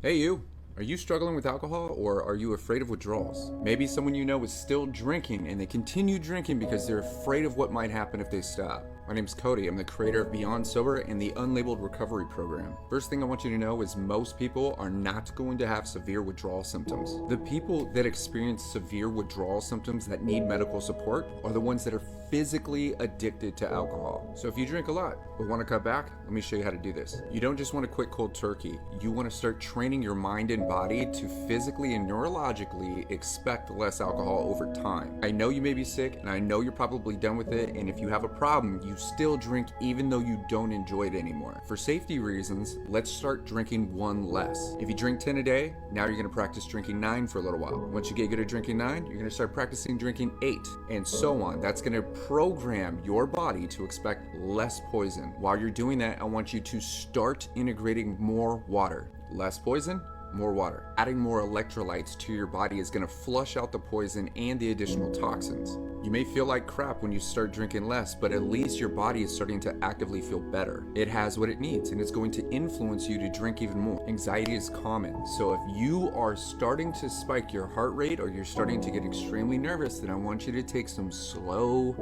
Hey you! Are you struggling with alcohol or are you afraid of withdrawals? Maybe someone you know is still drinking and they continue drinking because they're afraid of what might happen if they stop. My name's Cody. I'm the creator of Beyond Sober and the Unlabeled Recovery Program. First thing I want you to know is most people are not going to have severe withdrawal symptoms. The people that experience severe withdrawal symptoms that need medical support are the ones that are physically addicted to alcohol. So if you drink a lot but want to cut back, let me show you how to do this. You don't just want to quit cold turkey. You want to start training your mind and body to physically and neurologically expect less alcohol over time. I know you may be sick and I know you're probably done with it, and if you have a problem, you still drink even though you don't enjoy it anymore. For safety reasons, let's start drinking one less. If you drink 10 a day, now you're going to practice drinking 9 for a little while. Once you get good at drinking 9, you're going to start practicing drinking 8, and so on. That's going to program your body to expect less poison. While you're doing that, I want you to start integrating more water. Less poison, more water. Adding more electrolytes to your body is going to flush out the poison and the additional toxins. You may feel like crap when you start drinking less, but at least your body is starting to actively feel better. It has what it needs, and it's going to influence you to drink even more. Anxiety is common, so if you are starting to spike your heart rate or you're starting to get extremely nervous, then I want you to take some slow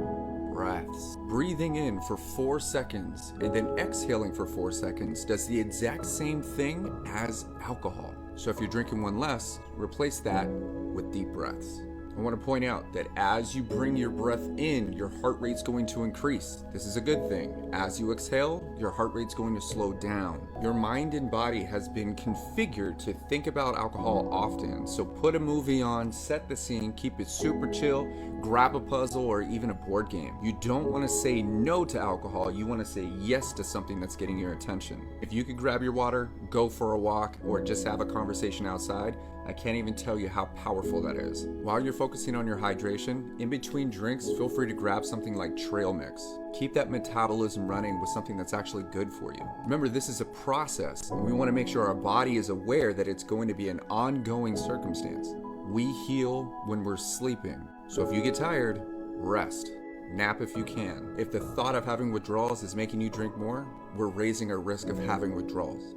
breaths. Breathing in for 4 seconds and then exhaling for 4 seconds does the exact same thing as alcohol. So if you're drinking one less, replace that with deep breaths. I want to point out that as you bring your breath in, your heart rate's going to increase. This is a good thing. As you exhale, your heart rate's going to slow down. Your mind and body has been configured to think about alcohol often. So put a movie on, set the scene, keep it super chill, grab a puzzle or even a board game. You don't want to say no to alcohol. You want to say yes to something that's getting your attention. If you could grab your water, go for a walk, or just have a conversation outside, I can't even tell you how powerful that is. While you're focusing on your hydration, in between drinks, feel free to grab something like trail mix. Keep that metabolism running with something that's actually good for you. Remember, this is a process, and we want to make sure our body is aware that it's going to be an ongoing circumstance. We heal when we're sleeping. So if you get tired, rest. Nap if you can. If the thought of having withdrawals is making you drink more, we're raising our risk of having withdrawals.